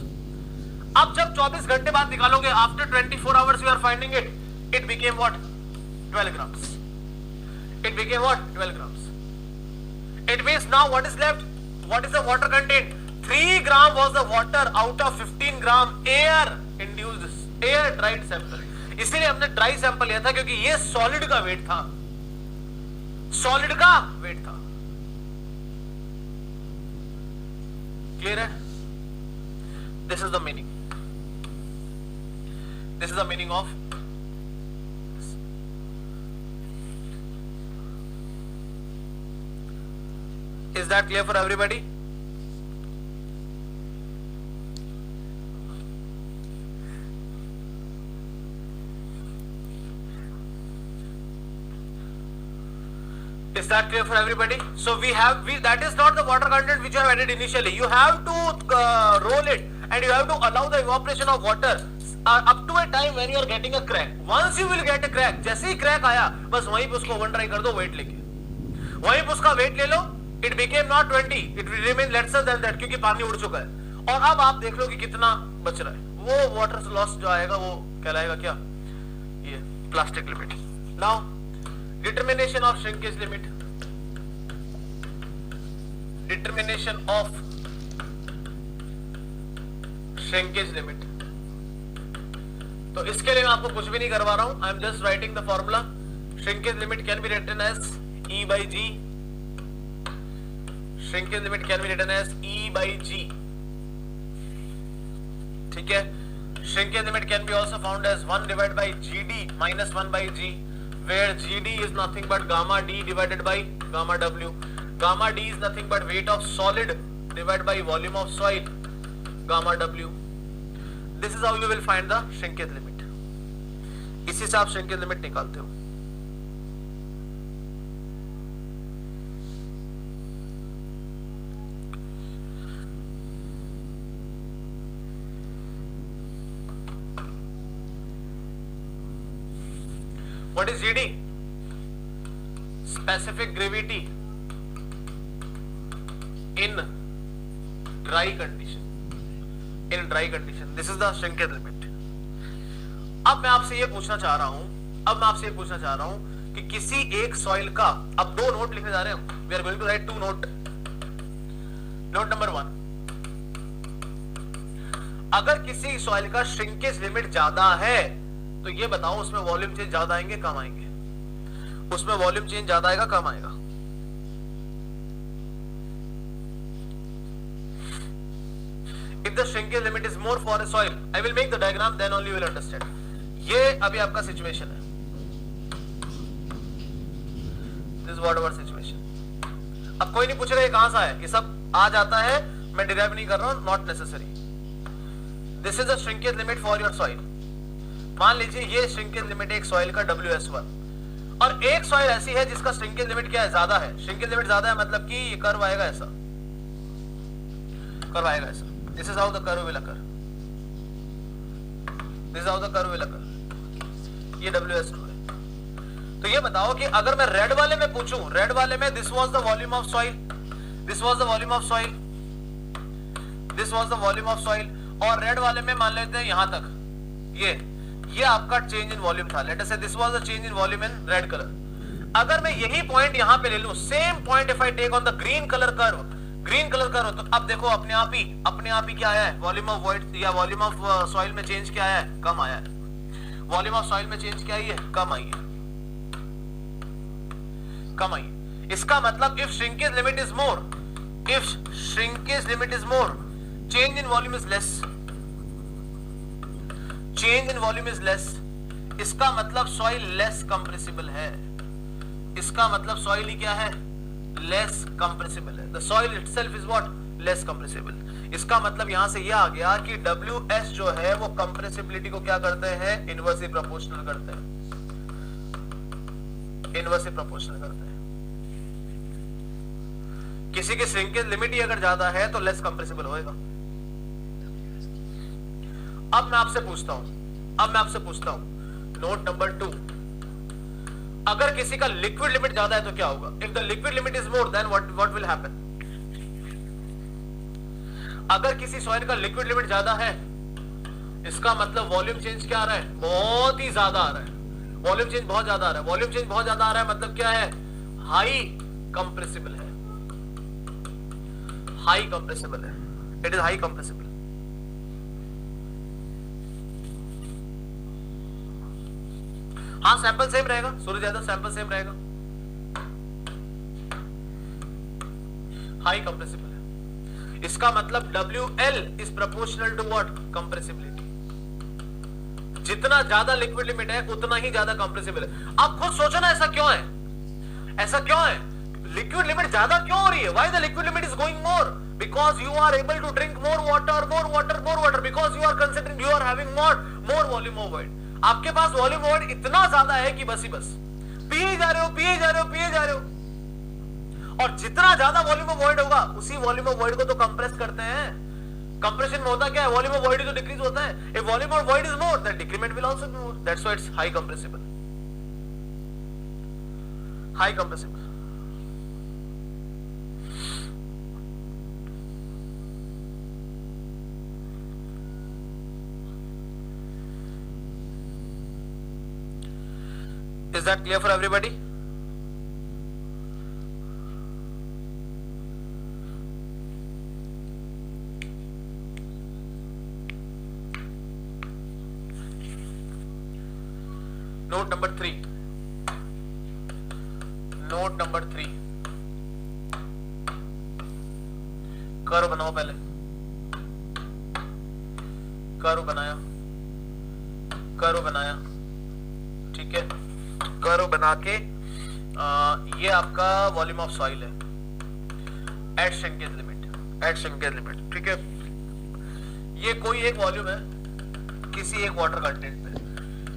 अब जब 24 घंटे बाद निकालोगे, after 24 hours you are finding it, it became what 12 grams, it became what 12 grams, it means now what is left, what is the water content, 3 gram was the water out of 15 gram air induced, air dried sample, इसीलिए हमने ड्राई सैंपल लिया था क्योंकि ये सॉलिड का वेट था, सॉलिड का वेट था, क्लियर है, this is the meaning, this is the meaning of, is that clear for everybody, is that clear for everybody, so we that is not the water content which you have added initially, you have to roll it and you have to allow the evaporation of water up to a time when you are getting a crack, once you will get a crack, जैसे ही crack आया बस वहीं पे उसको ओवन ड्राई कर दो वेट लेके, वहीं पे उसका वेट ले लो, it became not 20, it will remain lesser than that क्योंकि पानी उड़ चुका है, और अब आप देख लो कि कितना बच रहा है, वो वाटर लॉस जो आएगा वो कहलाएगा क्या, ये plastic limit. Now determination of shrinkage limit, determination of shrinkage limit, तो इसके लिए मैं आपको कुछ भी नहीं करवा रहा हूं, I am just writing the formula, shrinkage limit can be written as E by G, shrinkage limit can be written as E by G, ठीक है, shrinkage limit can be also found as 1 divided by GD minus 1 by G, where GD is nothing but gamma D divided by gamma W. Gamma D is nothing but weight of solid divided by volume of soil, gamma W. This is how you will find the shrinkage limit. इसी से आप shrinkage limit निकालते हो। What is GD? Specific gravity in dry condition. In dry condition, this is the shrinkage limit. अब मैं आपसे ये पूछना चाह रहा हूं, कि किसी एक सॉइल का, अब 2 नोट लिखने जा रहे हैं हम, we are going to write 2 note. Note number 1. अगर किसी सॉइल का श्रिंकेज लिमिट ज्यादा है तो ये बताओ उसमें वॉल्यूम चेंज ज्यादा आएंगे कम आएंगे, उसमें वॉल्यूम चेंज ज्यादा आएगा कम आएगा, if the shrinkage limit is more for a soil, I will make the diagram, then only you will understand. ये अभी आपका सिचुएशन है, this is what our situation. अब कोई नहीं पूछ रहा है कहां से आया, ये सब आ जाता है, मैं डिराइव नहीं कर रहा हूं, not necessary. This is the shrinkage limit for your soil. मान लीजिए ये श्रिंकेज लिमिट एक सॉइल का WS1, और एक सॉइल ऐसी है जिसका श्रिंकेज लिमिट क्या है, ज्यादा है, श्रिंकेज लिमिट ज्यादा है मतलब कि ये कर्व आएगा ऐसा, कर्व आएगा ऐसा, this is how the curve will occur, this is how the curve will occur, ये WS2 है। तो ये बताओ कि अगर मैं रेड वाले में पूछूं, रेड वाले में this was the volume of soil, this was the volume of soil, this was the volume of soil, और रेड वाले में मान लेते हैं यहां तक, ये ये आपका चेंज इन वॉल्यूम था, let us say this was the change in volume in red colour. अगर मैं यही पॉइंट यहां पे ले लूं, same point if I take on the green colour curve, तो अब देखो अपने आप ही क्या आया है, वॉल्यूम ऑफ वॉइड या वॉल्यूम ऑफ सॉइल में चेंज क्या आया है, कम आया है। वॉल्यूम ऑफ सॉइल में चेंज क्या आई है, कम आई है, कम आई है। इसका मतलब if shrinkage limit is more, change in volume is less, change in volume is less. इसका मतलब सॉइल लेस कंप्रेसिबल है, इसका मतलब सॉइल ही क्या है, लेस कंप्रेसिबल है। The soil itself is what, less compressible. इसका मतलब यहां से यह आ गया कि WS जो है वो कंप्रेसिबिलिटी को क्या करते हैं, इनवर्सली प्रोपोर्शनल करते हैं, इनवर्सली प्रोपोर्शनल करते हैं। किसी की श्रिंकेज लिमिट ही अगर ज्यादा है तो लेस कंप्रेसिबल होएगा। अब मैं आपसे पूछता हूं, नोट नंबर 2, अगर किसी का लिक्विड लिमिट ज्यादा है तो क्या होगा, if the liquid limit is more than what will happen. अगर किसी सॉइल का लिक्विड लिमिट ज्यादा है, इसका मतलब वॉल्यूम चेंज क्या आ रहा है, बहुत ही ज्यादा आ रहा है, वॉल्यूम चेंज बहुत ज्यादा आ रहा है। वॉल्यूम चेंज बहुत ज्यादा आ रहा है मतलब क्या है, हाई कंप्रेसिबल है, हाई कंप्रेसिबल है, इट इज हाई कंप्रेसिबल। हाँ सैंपल सेम रहेगा, सूरज यादव सैंपल सेम रहेगा, हाई कंप्रेसिबल है। इसका मतलब WL is proportional to what, compressibility. जितना ज्यादा लिक्विड लिमिट है उतना ही ज्यादा कंप्रेसिबल है। आप खुद सोचो ना ऐसा क्यों है, ऐसा क्यों है, लिक्विड लिमिट ज्यादा क्यों हो रही है, why the liquid limit is going more, because you are able to drink more water, because you are considering, you are having more volume of void. आपके पास वॉल्यूम ऑफ वॉइड इतना ज्यादा है कि बस ही बस पिए जा रहे हो। और जितना ज्यादा वॉल्यूम ऑफ वॉइड होगा उसी वॉल्यूम ऑफ वॉइड को तो कंप्रेस करते हैं। कंप्रेशन में होता क्या है, वॉल्यूम ऑफ वॉइड तो डिक्रीज होता है। If volume of void is more than decrement will also be more, that's why it's high compressible, high compressible. Is that clear for everybody? Note number 3. Note number 3. Curve बनाओ पहले, कर्व बनाया, ठीक है। कर्व बना के ये आपका वॉल्यूम ऑफ सॉइल है एट श्रिंकेज लिमिट, ठीक है। ये कोई एक वॉल्यूम है किसी एक वाटर कंटेंट में,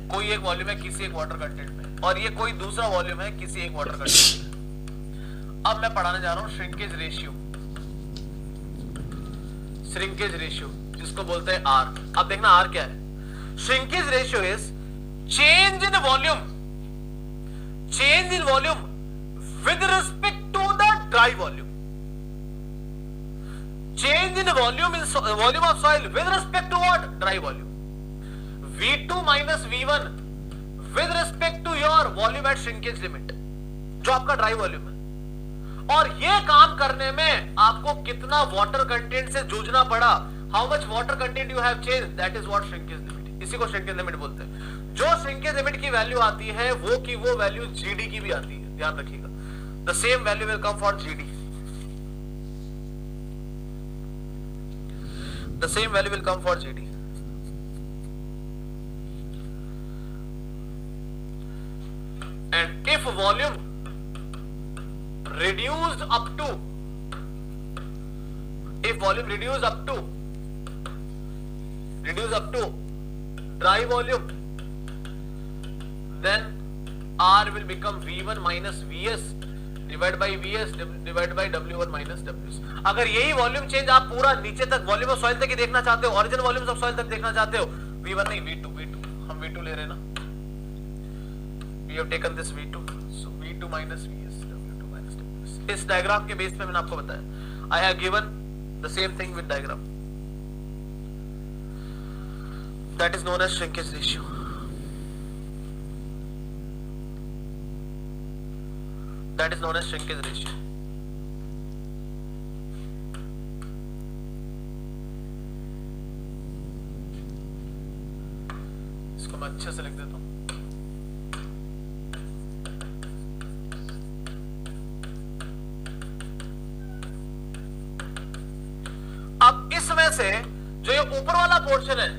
कोई एक वॉल्यूम है किसी एक वाटर कंटेंट में, और ये कोई दूसरा वॉल्यूम है किसी एक वाटर कंटेंट में। अब मैं पढ़ाने जा रहा हूं श्रिंकेज रेशियो, जिसको बोलते हैं R। अब देखना R क्या है, shrinkage ratio is change in volume with respect to the dry volume, change in volume of soil with respect to what, dry volume, V2 minus V1 with respect to your volume at shrinkage limit, जो आपका ड्राई वॉल्यूम है। और ये काम करने में आपको कितना वाटर कंटेंट से जूझना पड़ा, how much water content you have change, that is what shrinkage limit, इसी को श्रिंकेज लिमिट बोलते हैं। जो श्रिंकेज लिमिट की वैल्यू आती है वो की वो वैल्यू GD की भी आती है, ध्यान रखिएगा। The same value will come for GD. The same value will come for GD. And if volume reduced up to, dry volume, then R will become V1 minus VS divide by VS divide by W1 minus WS। अगर यही वॉल्यूम चेंज आप पूरा नीचे तक वॉल्यूम ऑफ सॉइल तक ही देखना चाहते हो, ओरिजिनल वॉल्यूम ऑफ सॉइल तक देखना चाहते हो, V1 नहीं V2, हम V2 ले रहे हैं ना, we have taken this V2, so V2 minus VS W2 minus WS। इस डायग्राम के बेस पे मैंने आपको बताया, I have given the same thing with diagram, that is known as shrinkage ratio। That is known as shrinkage ratio. इसको मैं अच्छे से लिख देता हूं। अब इसमें से जो ये ऊपर वाला पोर्शन है,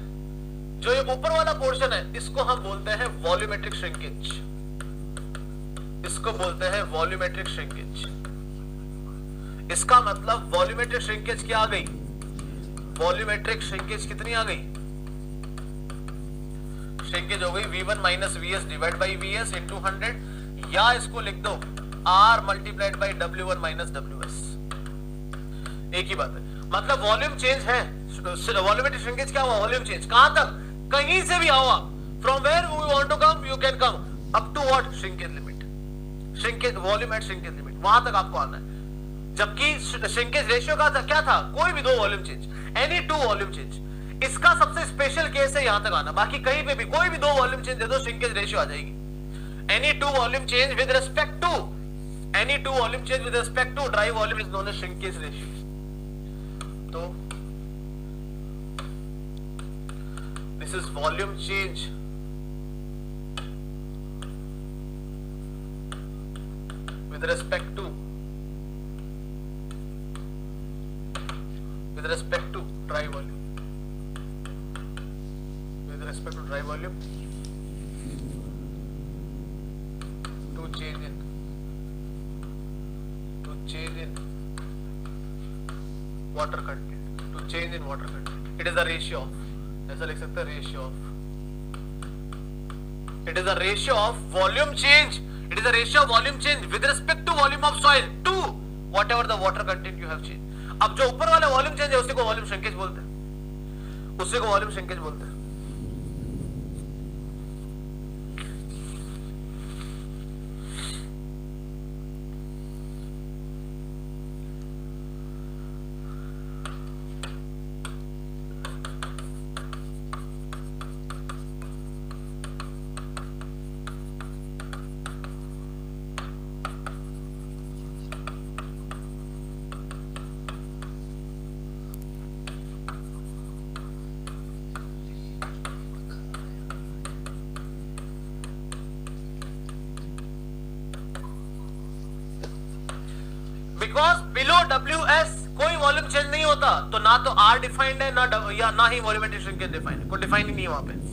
जो ये ऊपर वाला पोर्शन है, इसको हम बोलते हैं वॉल्यूमेट्रिक श्रिंकेज। इसको बोलते हैं वॉल्यूमेट्रिक श्रिंकेज। इसका मतलब वॉल्यूमेट्रिक श्रिंकेज क्या आ गई? वॉल्यूमेट्रिक श्रिंकेज कितनी आ गई? श्रिंकेज हो गई V1 minus VS divide by VS into 100, या इसको लिख दो R multiplied by W1 minus WS। एक ही बात है, मतलब वॉल्यूम चेंज है। वॉल्यूमेट्रिक श्रिंकेज क्या हुआ? Volume change. कहां तक? कहीं से भी आओ आप, from where we want to come you can come up to what? Shrinkage limit, shrinkage volume at shrinkage limit, वहां तक आपको आना है। जबकि श्रिंकेज रेशियो का था क्या था? कोई भी दो volume change, any two volume change. इसका सबसे स्पेशल केस है यहां तक आना, बाकी कहीं पे भी कोई भी दो वॉल्यूम चेंज दे दो, श्रिंकेज रेशियो आ जाएगी। Any two volume change with respect to, any two volume change with respect to dry volume is known as shrinkage ratio. तो this is volume change with respect to dry volume, with respect to dry volume, to change in water content, to change in water content. It is a ratio of, ऐसा लिख सकते हैं, ratio of, it is a ratio of volume change. It is a ratio of volume change with respect to volume of soil to whatever the water content you have changed. अब जो ऊपर वाला वॉल्यूम चेंज है उसी को वॉल्यूम श्रिंकेज बोलते हैं, उसी को वॉल्यूम श्रिंकेज बोलते हैं। बिकॉज बिलो WS कोई वॉल्यूम चेंज नहीं होता, तो ना तो R डिफाइंड है ना ही वॉल्यूमेट्रिक श्रिंकेज डिफाइंड है, कोई डिफाइन ही नहीं है वहां पे।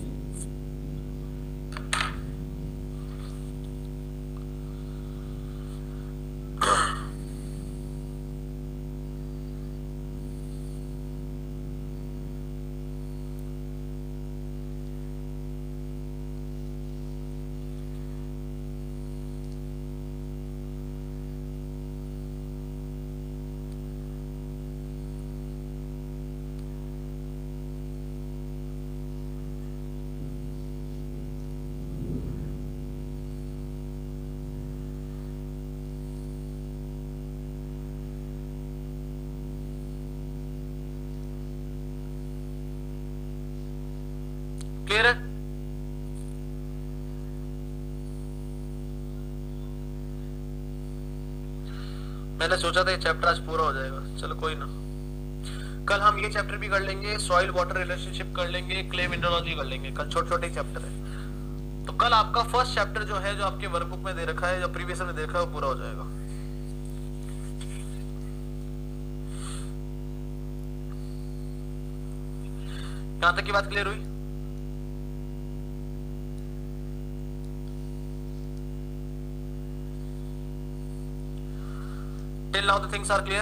क्लियर है? मैंने सोचा था ये चैप्टर आज पूरा हो जाएगा, चलो कोई ना, कल हम ये चैप्टर भी कर लेंगे, सॉइल वाटर रिलेशनशिप कर लेंगे, क्ले मिनरलॉजी कर लेंगे, कल छोटे छोटे चैप्टर है। तो कल आपका फर्स्ट चैप्टर जो है, जो आपके वर्कबुक में दे रखा है, जो प्रीवियस में देखा है, वो पूरा हो जाएगा। यहां तक की बात क्लियर हुई? Till now the things are clear.